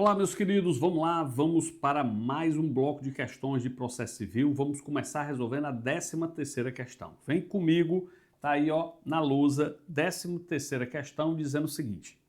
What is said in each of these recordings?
Olá, meus queridos, vamos lá, vamos para mais um bloco de questões de processo civil. Vamos começar resolvendo a 13ª questão. Vem comigo, tá aí ó, na lousa, 13ª questão, dizendo o seguinte.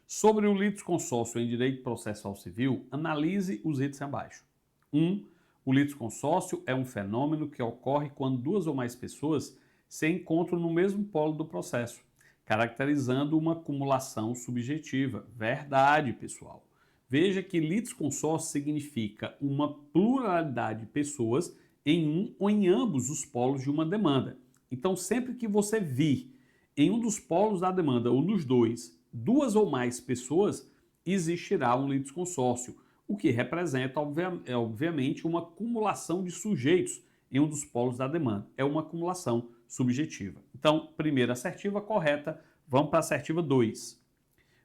Sobre o litisconsórcio em direito processual civil, analise os itens abaixo. 1. O litisconsórcio é um fenômeno que ocorre quando duas ou mais pessoas se encontram no mesmo polo do processo, caracterizando uma acumulação subjetiva. Verdade, pessoal. Veja que litisconsórcio significa uma pluralidade de pessoas em um ou em ambos os polos de uma demanda. Então, sempre que você vir em um dos polos da demanda ou nos dois, duas ou mais pessoas, existirá um litisconsórcio, o que representa, obviamente, uma acumulação de sujeitos em um dos polos da demanda. É uma acumulação subjetiva. Então, primeira assertiva correta, vamos para a assertiva 2.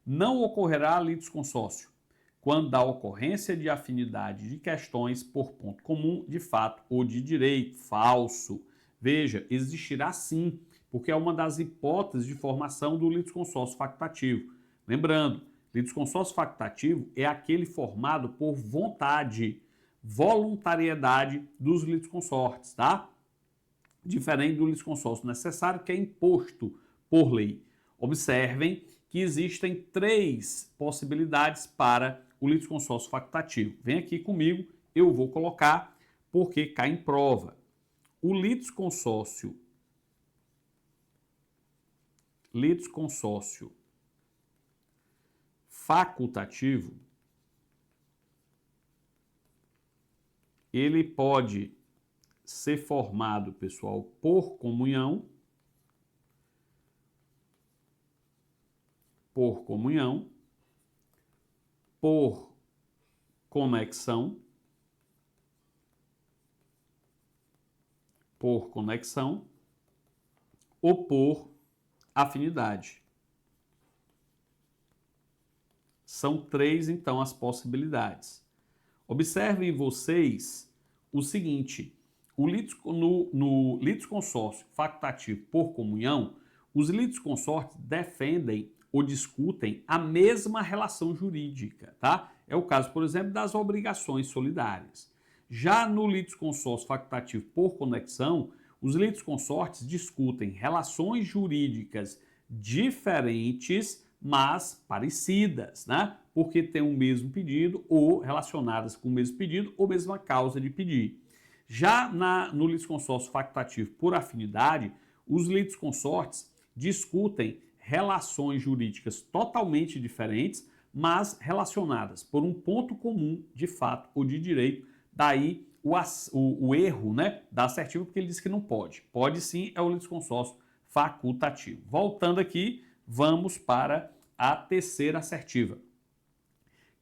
Não ocorrerá litisconsórcio quando da ocorrência de afinidade de questões por ponto comum, de fato ou de direito. Falso. Veja, existirá sim, porque é uma das hipóteses de formação do litisconsórcio facultativo. Lembrando, litisconsórcio facultativo é aquele formado por vontade, voluntariedade dos litisconsortes, tá? Diferente do litisconsórcio necessário, que é imposto por lei. Observem que existem 3 possibilidades para o litisconsórcio facultativo. Vem aqui comigo, eu vou colocar porque cai em prova. O litisconsórcio facultativo, ele pode ser formado, pessoal, por comunhão, por conexão, ou por afinidade. São 3, então, as possibilidades. Observem vocês o seguinte, no litisconsórcio facultativo por comunhão, os litisconsortes defendem ou discutem a mesma relação jurídica, tá? É o caso, por exemplo, das obrigações solidárias. Já no litisconsórcio facultativo por conexão, os litisconsortes discutem relações jurídicas diferentes, mas parecidas, né? Porque têm o mesmo pedido ou relacionadas com o mesmo pedido ou mesma causa de pedir. Já no litisconsórcio facultativo por afinidade, os litisconsortes discutem relações jurídicas totalmente diferentes, mas relacionadas por um ponto comum de fato ou de direito. Daí o erro, né, da assertiva, porque ele diz que não pode. Pode sim, é o litisconsórcio facultativo. Voltando aqui, vamos para a terceira assertiva.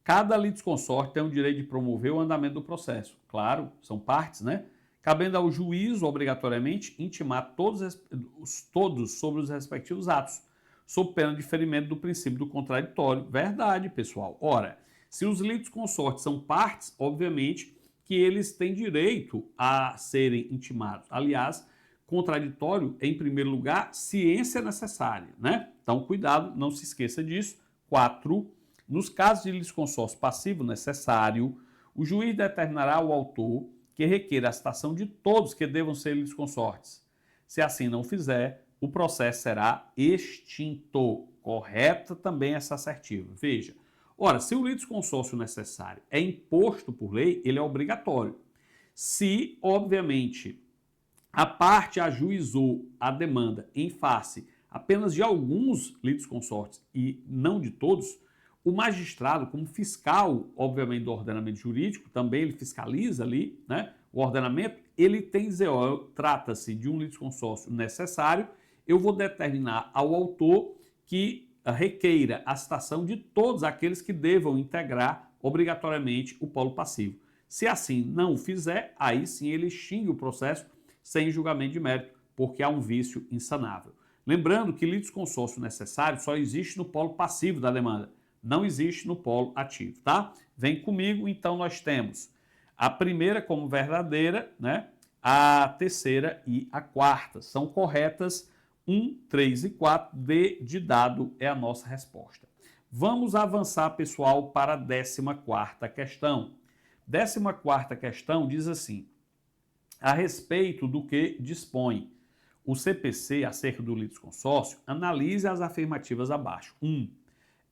Cada litisconsorte tem o direito de promover o andamento do processo. Claro, são partes, né? Cabendo ao juízo, obrigatoriamente, intimar todos sobre os respectivos atos, sob pena de ferimento do princípio do contraditório. Verdade, pessoal. Ora, se os litisconsortes são partes, obviamente que eles têm direito a serem intimados. Aliás, contraditório, em primeiro lugar, ciência necessária, né? Então, cuidado, não se esqueça disso. 4. Nos casos de litisconsórcio passivo necessário, o juiz determinará ao autor que requeira a citação de todos que devam ser litisconsortes. Se assim não fizer, o processo será extinto. Correta também essa assertiva. Veja, ora, se o litisconsórcio necessário é imposto por lei, ele é obrigatório. Se, obviamente, a parte ajuizou a demanda em face apenas de alguns litisconsortes e não de todos, o magistrado, como fiscal, obviamente, do ordenamento jurídico, também ele fiscaliza ali, né, o ordenamento, ele tem que dizer, ó, trata-se de um litisconsórcio necessário, eu vou determinar ao autor que requeira a citação de todos aqueles que devam integrar obrigatoriamente o polo passivo. Se assim não o fizer, aí sim ele extingue o processo sem julgamento de mérito, porque há um vício insanável. Lembrando que litisconsórcio necessário só existe no polo passivo da demanda, não existe no polo ativo, tá? Vem comigo, então nós temos a primeira como verdadeira, né? A terceira e a quarta. São corretas 1, 3 e 4. D de dado é a nossa resposta. Vamos avançar, pessoal, para a 14ª questão. 14ª questão diz assim: a respeito do que dispõe o CPC acerca do litisconsórcio, analise as afirmativas abaixo. 1.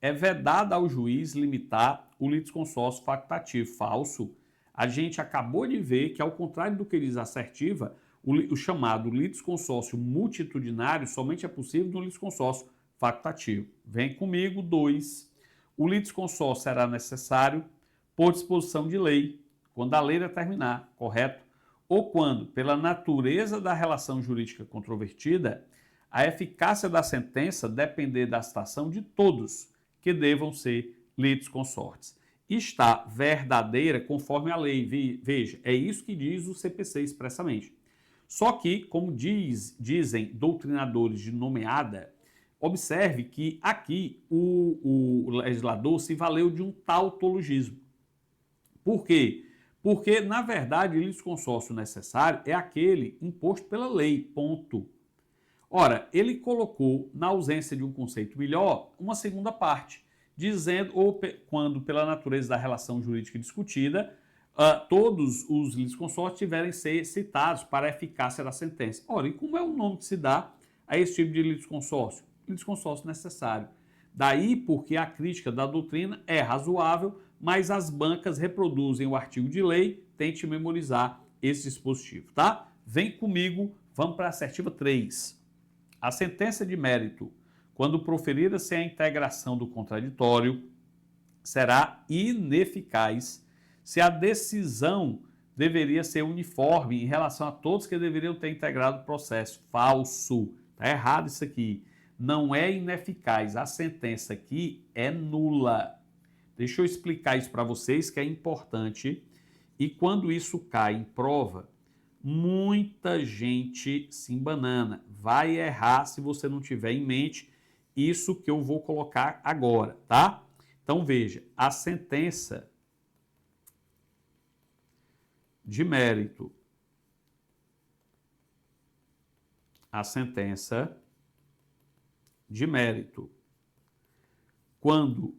É vedado ao juiz limitar o litisconsórcio facultativo. Falso. A gente acabou de ver que, ao contrário do que diz a assertiva, o chamado litisconsórcio multitudinário somente é possível no litisconsórcio facultativo. Vem comigo. 2. O litisconsórcio será necessário por disposição de lei, quando a lei determinar, correto? Ou quando, pela natureza da relação jurídica controvertida, a eficácia da sentença depender da citação de todos que devam ser litisconsortes. Está verdadeira conforme a lei. Veja, é isso que diz o CPC expressamente. Só que, como dizem doutrinadores de nomeada, observe que aqui o legislador se valeu de um tautologismo. Por quê? Porque, na verdade, o litisconsórcio necessário é aquele imposto pela lei, ponto. Ora, ele colocou, na ausência de um conceito melhor, uma segunda parte, dizendo, ou quando, pela natureza da relação jurídica discutida, todos os litisconsórcios tiverem ser citados para a eficácia da sentença. Ora, e como é o nome que se dá a esse tipo de litisconsórcio? Litisconsórcio necessário. Daí porque a crítica da doutrina é razoável, mas as bancas reproduzem o artigo de lei, tente memorizar esse dispositivo, tá? Vem comigo, vamos para a assertiva 3. A sentença de mérito, quando proferida sem a integração do contraditório, será ineficaz se a decisão deveria ser uniforme em relação a todos que deveriam ter integrado o processo. Falso. Está errado isso aqui. Não é ineficaz. A sentença aqui é nula. Deixa eu explicar isso para vocês, que é importante. E quando isso cai em prova, muita gente se embanana. Vai errar se você não tiver em mente isso que eu vou colocar agora, tá? Então veja, a sentença de mérito, quando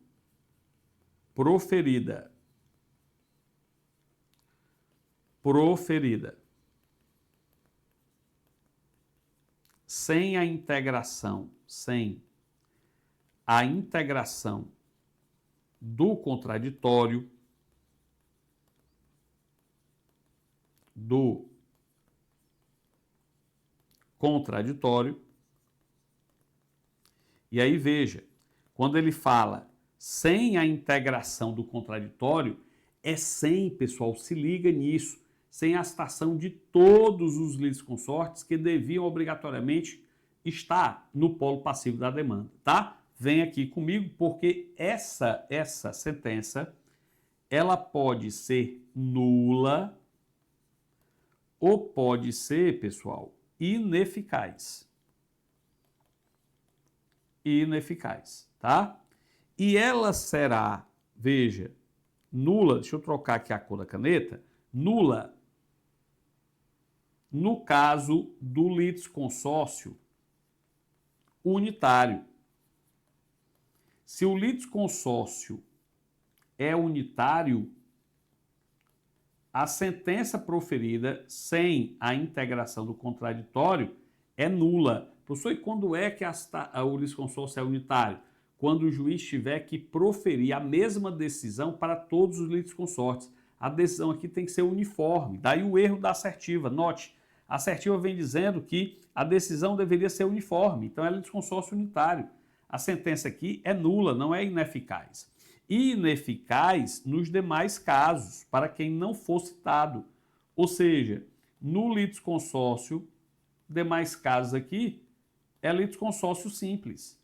proferida sem a integração do contraditório, e aí veja, quando ele fala sem a integração do contraditório, é sem, pessoal, se liga nisso, sem a citação de todos os litisconsortes que deviam obrigatoriamente estar no polo passivo da demanda, tá? Vem aqui comigo, porque essa sentença, ela pode ser nula ou pode ser, pessoal, ineficaz. Tá? E ela será, veja, nula, deixa eu trocar aqui a cor da caneta, nula no caso do litisconsórcio unitário. Se o litisconsórcio é unitário, a sentença proferida sem a integração do contraditório é nula. Professor, e quando é que o litisconsórcio é unitário? Quando o juiz tiver que proferir a mesma decisão para todos os litisconsortes. A decisão aqui tem que ser uniforme. Daí o erro da assertiva. Note, a assertiva vem dizendo que a decisão deveria ser uniforme. Então é litisconsórcio unitário. A sentença aqui é nula, não é ineficaz. Ineficaz nos demais casos, para quem não for citado. Ou seja, no litisconsórcio, demais casos aqui, é litisconsórcio simples.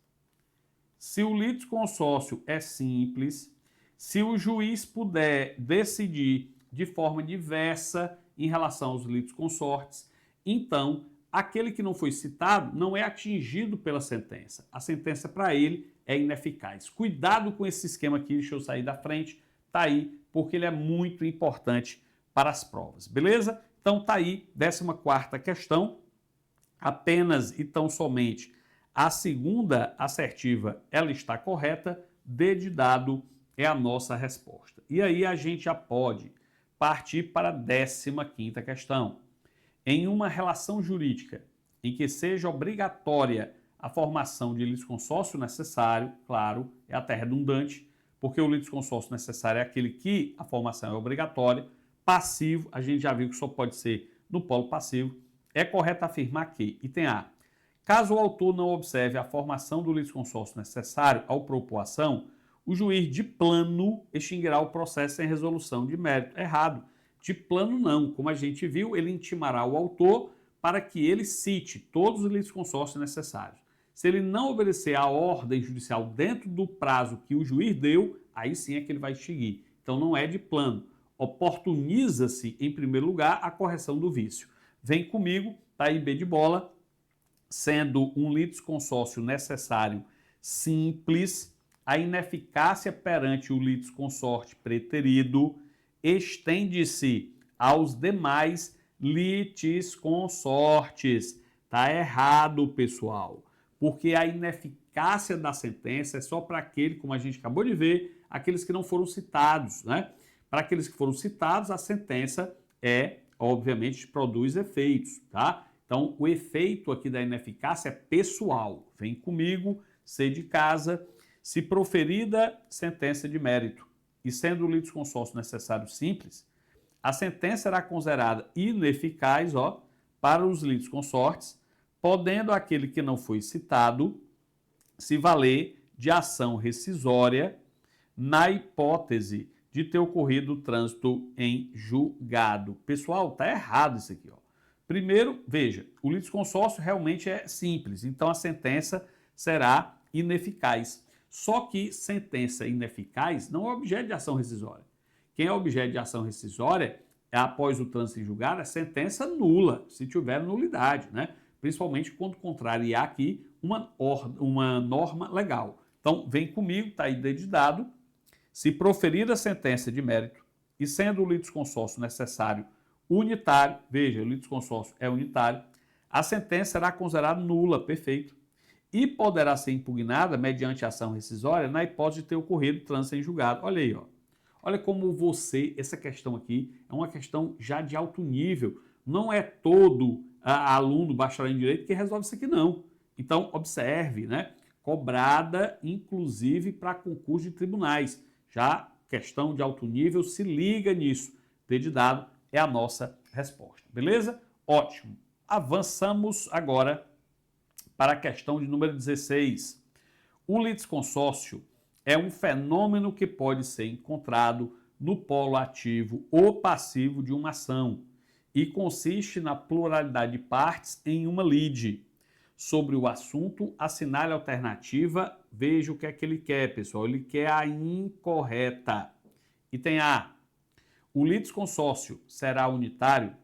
Se o litisconsórcio é simples, se o juiz puder decidir de forma diversa em relação aos litisconsortes, então aquele que não foi citado não é atingido pela sentença. A sentença para ele é ineficaz. Cuidado com esse esquema aqui, deixa eu sair da frente, tá aí, porque ele é muito importante para as provas, beleza? Então tá aí, 14ª questão, apenas e tão somente a segunda assertiva, ela está correta, D de dado é a nossa resposta. E aí a gente já pode partir para a 15ª questão. Em uma relação jurídica em que seja obrigatória a formação de litisconsórcio necessário, claro, é até redundante, porque o litisconsórcio necessário é aquele que a formação é obrigatória. Passivo, a gente já viu que só pode ser no polo passivo. É correto afirmar que, item A, caso o autor não observe a formação do litisconsórcio necessário ao propor a ação, o juiz de plano extinguirá o processo sem resolução de mérito. Errado. De plano não. Como a gente viu, ele intimará o autor para que ele cite todos os litisconsórcios necessários. Se ele não obedecer à ordem judicial dentro do prazo que o juiz deu, aí sim é que ele vai extinguir. Então não é de plano. Oportuniza-se, em primeiro lugar, a correção do vício. Vem comigo, tá aí B de bola, sendo um litisconsórcio necessário simples, a ineficácia perante o litisconsorte preterido estende-se aos demais litisconsortes. Tá errado, pessoal, porque a ineficácia da sentença é só para aquele, como a gente acabou de ver, aqueles que não foram citados, né? Para aqueles que foram citados, a sentença obviamente, produz efeitos, tá? Então, o efeito aqui da ineficácia é pessoal. Vem comigo, C de casa. Se proferida sentença de mérito e sendo o litisconsórcio necessário simples, a sentença será considerada ineficaz, para os litisconsortes, podendo aquele que não foi citado se valer de ação rescisória na hipótese de ter ocorrido o trânsito em julgado. Pessoal, tá errado isso aqui, Primeiro, veja, o litisconsórcio realmente é simples, então a sentença será ineficaz. Só que sentença ineficaz não é objeto de ação rescisória. Quem é objeto de ação rescisória após o trânsito em julgado é sentença nula, se tiver nulidade, né? Principalmente quando contrariar aqui uma norma legal. Então, vem comigo, tá aí D de dado. Se proferida a sentença de mérito e sendo o litisconsórcio necessário unitário, veja, o litisconsórcio é unitário, a sentença será considerada nula, perfeito, e poderá ser impugnada mediante ação rescisória na hipótese de ter ocorrido trânsito em julgado. Olha aí, Olha como essa questão aqui é uma questão já de alto nível. Não é todo aluno bacharel em direito que resolve isso aqui, não. Então, observe, né? Cobrada, inclusive, para concurso de tribunais. Já questão de alto nível, se liga nisso. D de dado é a nossa resposta. Beleza? Ótimo. Avançamos agora para a questão de número 16. O litisconsórcio é um fenômeno que pode ser encontrado no polo ativo ou passivo de uma ação e consiste na pluralidade de partes em uma lide. Sobre o assunto, assinale a alternativa, veja o que é que ele quer, pessoal. Ele quer a incorreta. Item A. O litisconsórcio será unitário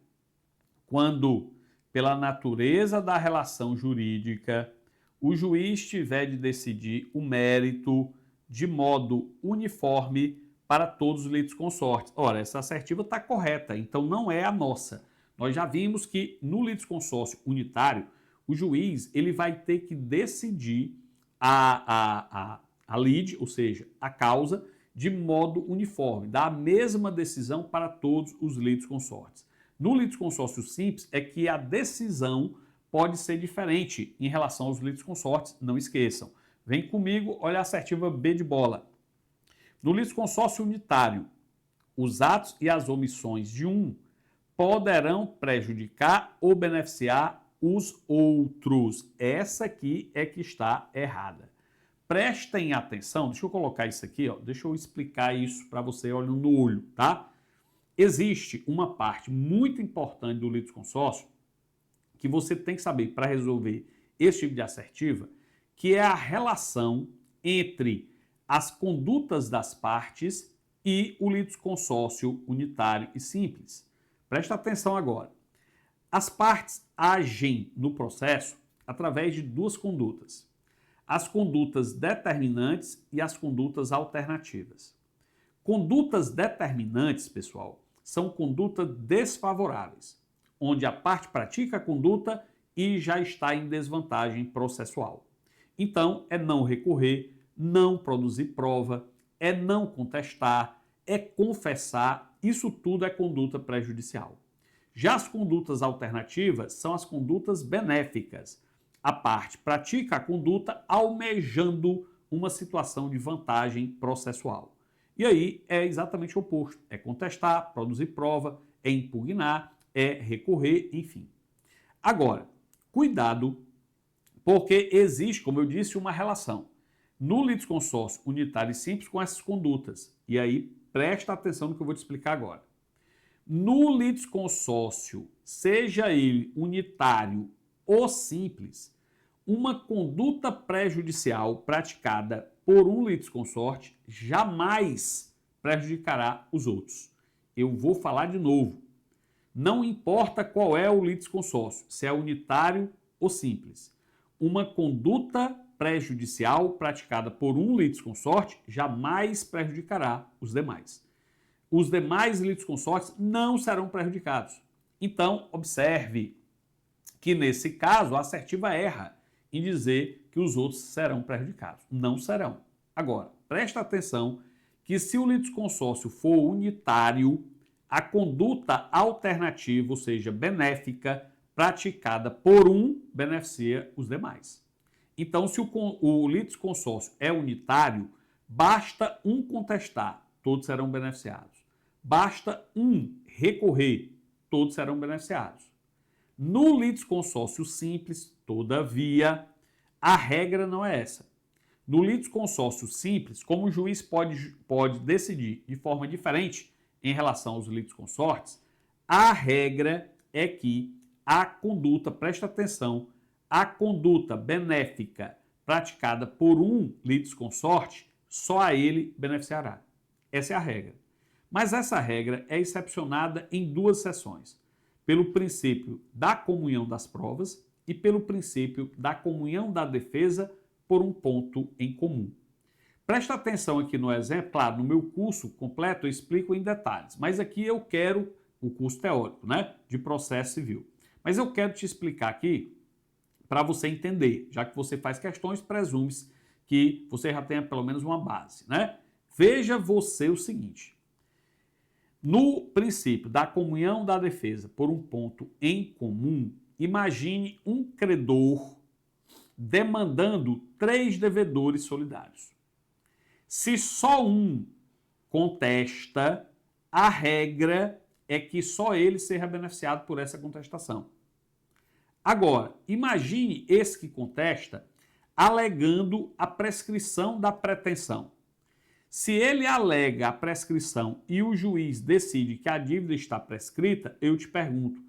quando, pela natureza da relação jurídica, o juiz tiver de decidir o mérito de modo uniforme para todos os litisconsortes. Ora, essa assertiva está correta, então não é a nossa. Nós já vimos que no litisconsórcio unitário, o juiz ele vai ter que decidir a lide, ou seja, a causa, de modo uniforme, dar a mesma decisão para todos os litisconsortes. No litisconsórcio simples é que a decisão pode ser diferente em relação aos litisconsortes, não esqueçam. Vem comigo, olha a assertiva B de bola. No litisconsórcio unitário, os atos e as omissões de um poderão prejudicar ou beneficiar os outros. Essa aqui é que está errada. Prestem atenção, deixa eu colocar isso aqui, deixa eu explicar isso para você olhando no olho, tá? Existe uma parte muito importante do litisconsórcio que você tem que saber para resolver esse tipo de assertiva, que é a relação entre as condutas das partes e o litisconsórcio unitário e simples. Presta atenção agora. As partes agem no processo através de duas condutas: as condutas determinantes e as condutas alternativas. Condutas determinantes, pessoal, são condutas desfavoráveis, onde a parte pratica a conduta e já está em desvantagem processual. Então, é não recorrer, não produzir prova, é não contestar, é confessar. Isso tudo é conduta prejudicial. Já as condutas alternativas são as condutas benéficas. A parte pratica a conduta almejando uma situação de vantagem processual. E aí é exatamente o oposto. É contestar, produzir prova, é impugnar, é recorrer, enfim. Agora, cuidado, porque existe, como eu disse, uma relação no litisconsórcio unitário e simples com essas condutas. E aí, presta atenção no que eu vou te explicar agora. No litisconsórcio, seja ele unitário ou simples, uma conduta prejudicial praticada por um litisconsorte jamais prejudicará os outros. Eu vou falar de novo. Não importa qual é o litisconsórcio, se é unitário ou simples. Uma conduta prejudicial praticada por um litisconsorte jamais prejudicará os demais. Os demais litisconsortes não serão prejudicados. Então, observe que, nesse caso, a assertiva erra em dizer que os outros serão prejudicados. Não serão. Agora, presta atenção que se o litisconsórcio for unitário, a conduta alternativa, ou seja, benéfica, praticada por um, beneficia os demais. Então, se o litisconsórcio é unitário, basta um contestar, todos serão beneficiados. Basta um recorrer, todos serão beneficiados. No litisconsórcio simples, todavia, a regra não é essa. No litisconsórcio simples, como o juiz pode decidir de forma diferente em relação aos litisconsortes, a regra é que a conduta, presta atenção, a conduta benéfica praticada por um litisconsorte, só a ele beneficiará. Essa é a regra. Mas essa regra é excepcionada em duas seções: pelo princípio da comunhão das provas e pelo princípio da comunhão da defesa por um ponto em comum. Presta atenção aqui no exemplo, claro, no meu curso completo eu explico em detalhes, mas aqui eu quero o curso teórico, né, de processo civil. Mas eu quero te explicar aqui para você entender, já que você faz questões, presume-se que você já tenha pelo menos uma base, né? Veja você o seguinte: no princípio da comunhão da defesa por um ponto em comum, imagine um credor demandando 3 devedores solidários. Se só um contesta, a regra é que só ele seja beneficiado por essa contestação. Agora, imagine esse que contesta alegando a prescrição da pretensão. Se ele alega a prescrição e o juiz decide que a dívida está prescrita, eu te pergunto,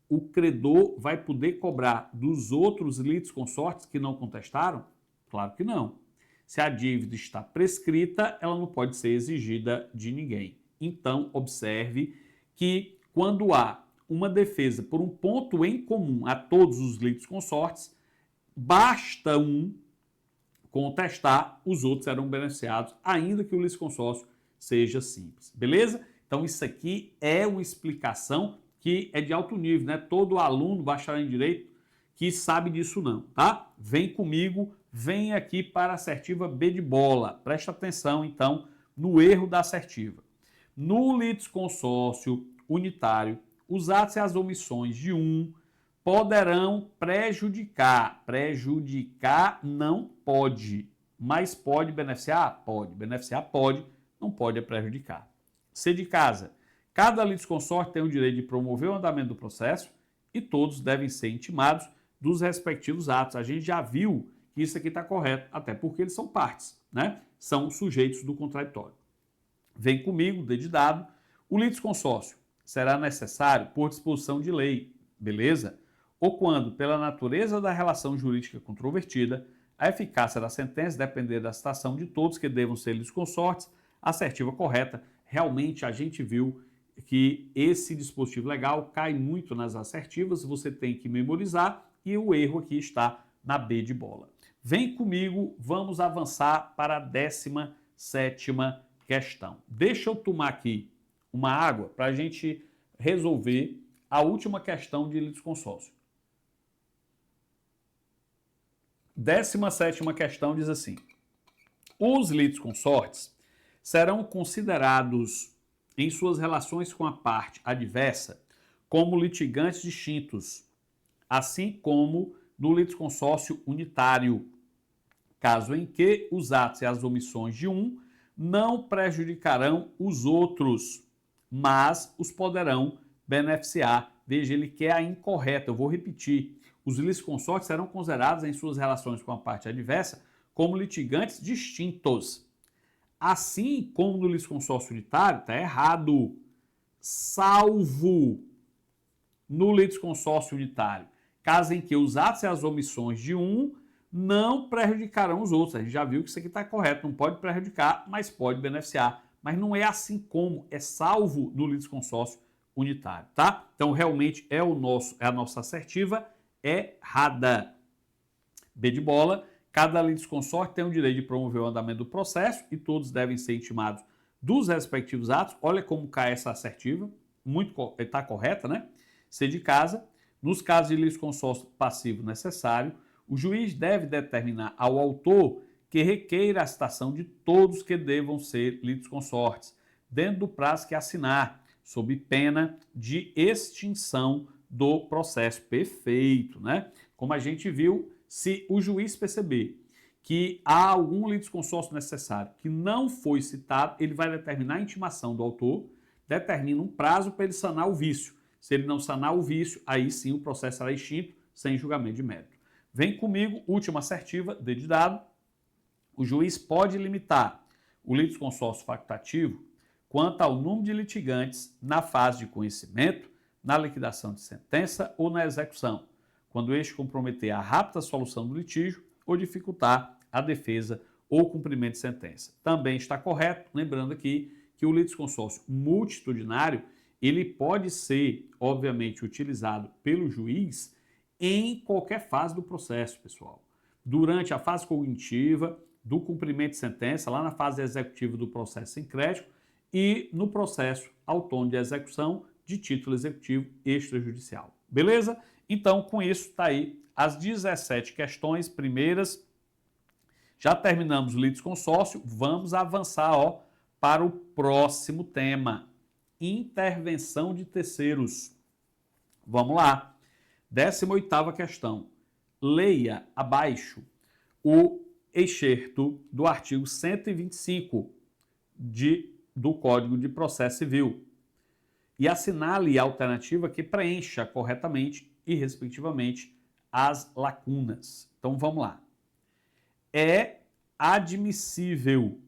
o credor vai poder cobrar dos outros litisconsortes que não contestaram? Claro que não. Se a dívida está prescrita, ela não pode ser exigida de ninguém. Então, observe que quando há uma defesa por um ponto em comum a todos os litisconsortes, basta um contestar, os outros serão beneficiados, ainda que o litisconsórcio seja simples. Beleza? Então, isso aqui é uma explicação que é de alto nível, né? Todo aluno bacharel em Direito que sabe disso não, tá? Vem comigo, vem aqui para a assertiva B de bola. Presta atenção, então, no erro da assertiva. No litisconsórcio unitário, os atos e as omissões de um poderão prejudicar. Prejudicar não pode, mas pode beneficiar? Pode. Beneficiar pode, não pode prejudicar. C de casa. Cada litisconsorte tem o direito de promover o andamento do processo e todos devem ser intimados dos respectivos atos. A gente já viu que isso aqui está correto, até porque eles são partes, né? São sujeitos do contraditório. Vem comigo, D de dado. O litisconsórcio será necessário por disposição de lei, beleza? Ou quando, pela natureza da relação jurídica controvertida, a eficácia da sentença depender da citação de todos que devam ser litisconsortes, assertiva correta. Realmente a gente viu que esse dispositivo legal cai muito nas assertivas, você tem que memorizar e o erro aqui está na B de bola. Vem comigo, vamos avançar para a 17ª questão. Deixa eu tomar aqui uma água para a gente resolver a última questão de litisconsórcio. 17ª questão diz assim: Os litisconsortes serão considerados em suas relações com a parte adversa como litigantes distintos, assim como no litisconsórcio unitário, caso em que os atos e as omissões de um não prejudicarão os outros, mas os poderão beneficiar. Veja, ele quer a incorreta, eu vou repetir. Os litisconsortes serão considerados em suas relações com a parte adversa como litigantes distintos. Assim como no litisconsórcio unitário, está errado, salvo no litisconsórcio unitário, caso em que os atos e as omissões de um não prejudicarão os outros. A gente já viu que isso aqui está correto, não pode prejudicar, mas pode beneficiar. Mas não é assim como, é salvo no litisconsórcio unitário, tá? Então, realmente, é a nossa assertiva errada. B de bola, cada litisconsorte tem o direito de promover o andamento do processo e todos devem ser intimados dos respectivos atos. Olha como cai essa assertiva, está correta, né? C de casa, nos casos de litisconsórcio passivo necessário, o juiz deve determinar ao autor que requeira a citação de todos que devam ser litisconsortes, dentro do prazo que assinar, sob pena de extinção do processo. Perfeito, né? Como a gente viu, se o juiz perceber que há algum litisconsórcio necessário que não foi citado, ele vai determinar a intimação do autor, determina um prazo para ele sanar o vício. Se ele não sanar o vício, aí sim o processo será extinto, sem julgamento de mérito. Vem comigo, última assertiva, D de dado. O juiz pode limitar o litisconsórcio facultativo quanto ao número de litigantes na fase de conhecimento, na liquidação de sentença ou na execução, quando este comprometer a rápida solução do litígio ou dificultar a defesa ou cumprimento de sentença. Também está correto, lembrando aqui que o litisconsórcio multitudinário, ele pode ser, obviamente, utilizado pelo juiz em qualquer fase do processo, pessoal. Durante a fase cognitiva, do cumprimento de sentença, lá na fase executiva do processo sem crédito e no processo autônomo de execução de título executivo extrajudicial. Beleza? Então, com isso, está aí as 17 questões primeiras. Já terminamos o litisconsórcio, vamos avançar para o próximo tema, intervenção de terceiros. Vamos lá. 18ª questão. Leia abaixo o excerto do artigo 125 do Código de Processo Civil e assinale a alternativa que preencha corretamente e, respectivamente, as lacunas. Então, vamos lá. É admissível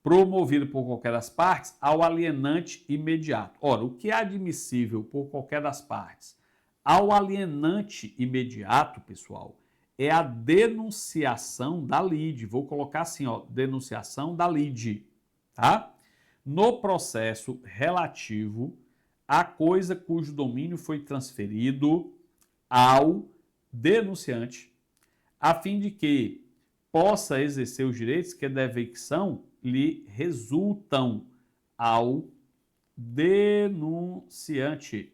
promovido por qualquer das partes ao alienante imediato. Ora, o que é admissível por qualquer das partes ao alienante imediato, pessoal, é a denunciação da lide. Vou colocar assim, denunciação da lide, tá? No processo relativo à coisa cujo domínio foi transferido ao denunciante, a fim de que possa exercer os direitos que da evicção lhe resultam ao denunciante.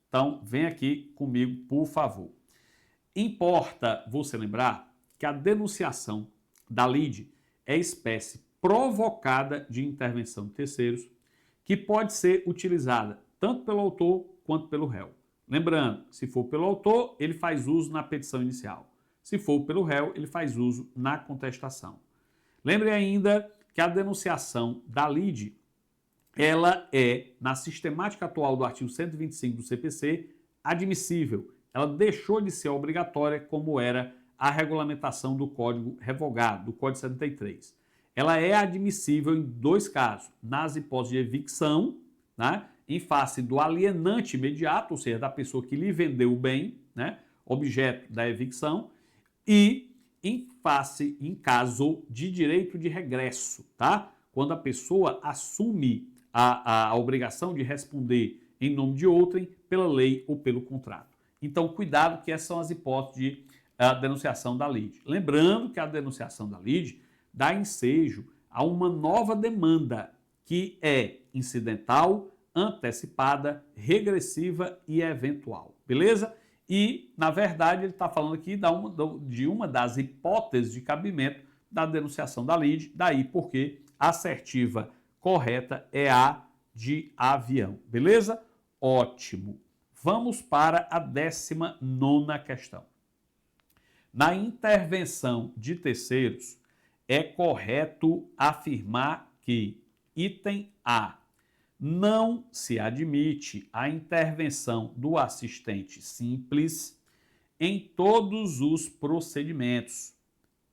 Então, vem aqui comigo, por favor. Importa você lembrar que a denunciação da lide é espécie provocada de intervenção de terceiros que pode ser utilizada tanto pelo autor quanto pelo réu. Lembrando, se for pelo autor, ele faz uso na petição inicial. Se for pelo réu, ele faz uso na contestação. Lembre ainda que a denunciação da lide, ela é, na sistemática atual do artigo 125 do CPC, admissível. Ela deixou de ser obrigatória como era a regulamentação do Código revogado, do Código 73. Ela é admissível em dois casos, nas hipóteses de evicção, né, em face do alienante imediato, ou seja, da pessoa que lhe vendeu o bem, né, objeto da evicção, e em caso de direito de regresso, tá? Quando a pessoa assume a obrigação de responder em nome de outrem pela lei ou pelo contrato. Então, cuidado que essas são as hipóteses de denunciação da lide. Lembrando que a denunciação da lide dá ensejo a uma nova demanda que é incidental, antecipada, regressiva e eventual. Beleza? E, na verdade, ele está falando aqui de uma das hipóteses de cabimento da denunciação da lide, daí porque a assertiva correta é a de avião. Beleza? Ótimo. Vamos para a 19ª questão. Na intervenção de terceiros, é correto afirmar que, item A, não se admite a intervenção do assistente simples em todos os procedimentos,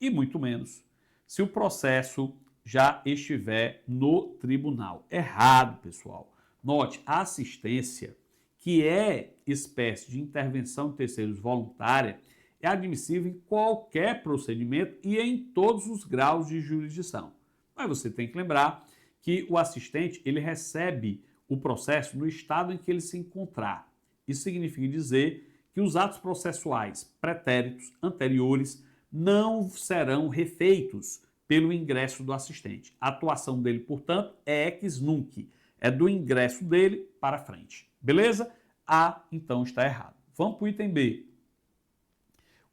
e muito menos se o processo já estiver no tribunal. Errado, pessoal. Note, a assistência, que é espécie de intervenção de terceiros voluntária, é admissível em qualquer procedimento e em todos os graus de jurisdição. Mas você tem que lembrar que o assistente ele recebe o processo no estado em que ele se encontrar. Isso significa dizer que os atos processuais pretéritos anteriores não serão refeitos pelo ingresso do assistente. A atuação dele, portanto, é ex nunc, é do ingresso dele para frente. Beleza? A, então, está errado. Vamos para o item B.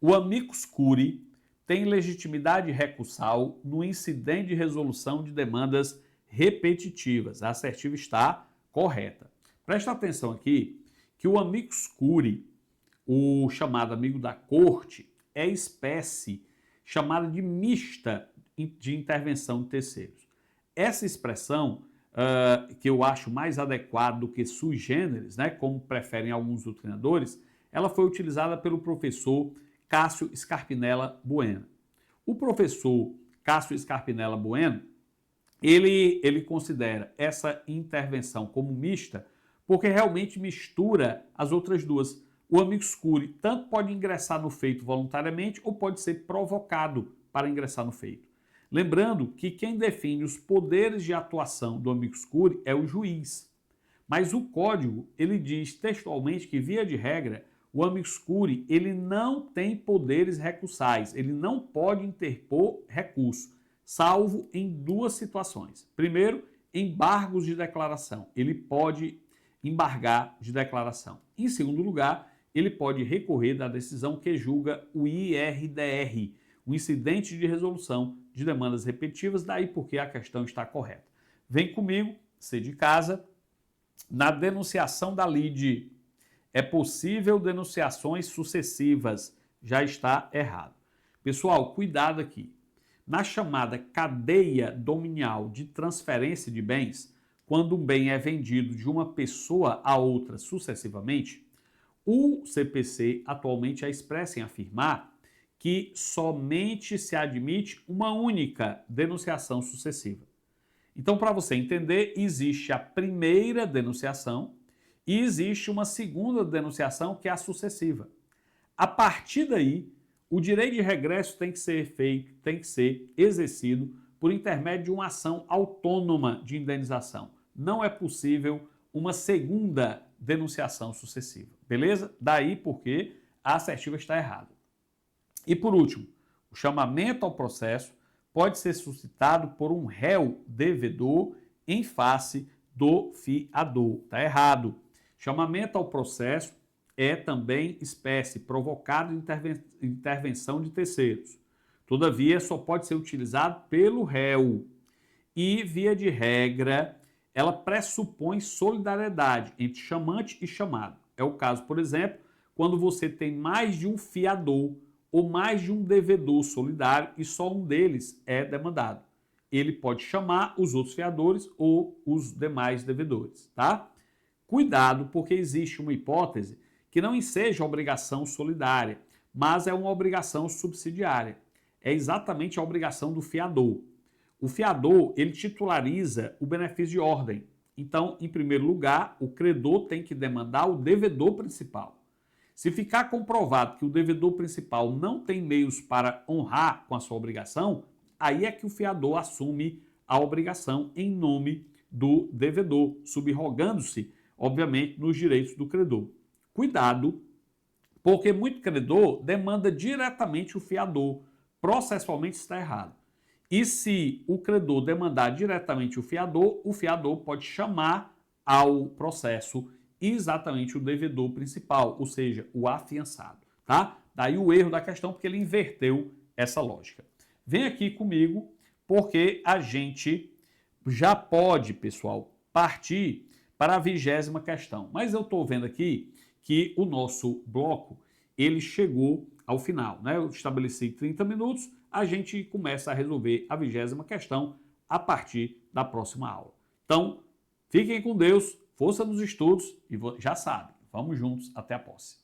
O amicus curiae tem legitimidade recursal no incidente de resolução de demandas repetitivas. A assertiva está correta. Presta atenção aqui que o amicus curiae, o chamado amigo da corte, é espécie chamada de mista de intervenção de terceiros. Essa expressão, que eu acho mais adequada do que sui generis, né, como preferem alguns doutrinadores, ela foi utilizada pelo professor Cássio Scarpinella Bueno. O professor Cássio Scarpinella Bueno, ele considera essa intervenção como mista porque realmente mistura as outras duas. O amicus curiae tanto pode ingressar no feito voluntariamente ou pode ser provocado para ingressar no feito. Lembrando que quem define os poderes de atuação do amicus curiae é o juiz. Mas o código, ele diz textualmente que, via de regra, o amicus curiae ele não tem poderes recursais, ele não pode interpor recurso, salvo em duas situações. Primeiro, embargos de declaração. Ele pode embargar de declaração. Em segundo lugar, ele pode recorrer da decisão que julga o IRDR, o incidente de resolução de demandas repetitivas, daí porque a questão está correta. Vem comigo, C de casa, na denunciação da lide. É possível denunciações sucessivas, já está errado. Pessoal, cuidado aqui. Na chamada cadeia dominial de transferência de bens, quando um bem é vendido de uma pessoa a outra sucessivamente, o CPC atualmente é expresso em afirmar que somente se admite uma única denunciação sucessiva. Então, para você entender, existe a primeira denunciação e existe uma segunda denunciação que é a sucessiva. A partir daí, o direito de regresso tem que ser feito, tem que ser exercido por intermédio de uma ação autônoma de indenização. Não é possível uma segunda denunciação sucessiva, beleza? Daí porque a assertiva está errada. E por último, o chamamento ao processo pode ser suscitado por um réu devedor em face do fiador. Está errado. Chamamento ao processo é também espécie provocada de intervenção de terceiros. Todavia, só pode ser utilizado pelo réu. E, via de regra, ela pressupõe solidariedade entre chamante e chamado. É o caso, por exemplo, quando você tem mais de um fiador ou mais de um devedor solidário e só um deles é demandado. Ele pode chamar os outros fiadores ou os demais devedores, tá? Cuidado, porque existe uma hipótese que não enseja obrigação solidária, mas é uma obrigação subsidiária. É exatamente a obrigação do fiador. O fiador, ele titulariza o benefício de ordem. Então, em primeiro lugar, o credor tem que demandar o devedor principal. Se ficar comprovado que o devedor principal não tem meios para honrar com a sua obrigação, aí é que o fiador assume a obrigação em nome do devedor, subrogando-se, obviamente, nos direitos do credor. Cuidado, porque muito credor demanda diretamente o fiador. Processualmente está errado. E se o credor demandar diretamente o fiador pode chamar ao processo exatamente o devedor principal, ou seja, o afiançado, tá? Daí o erro da questão, porque ele inverteu essa lógica. Vem aqui comigo, porque a gente já pode, pessoal, partir para a 20ª questão. Mas eu estou vendo aqui que o nosso bloco, ele chegou ao final, né? Eu estabeleci 30 minutos, a gente começa a resolver a 20ª questão a partir da próxima aula. Então, fiquem com Deus, força nos estudos e já sabe, vamos juntos até a posse.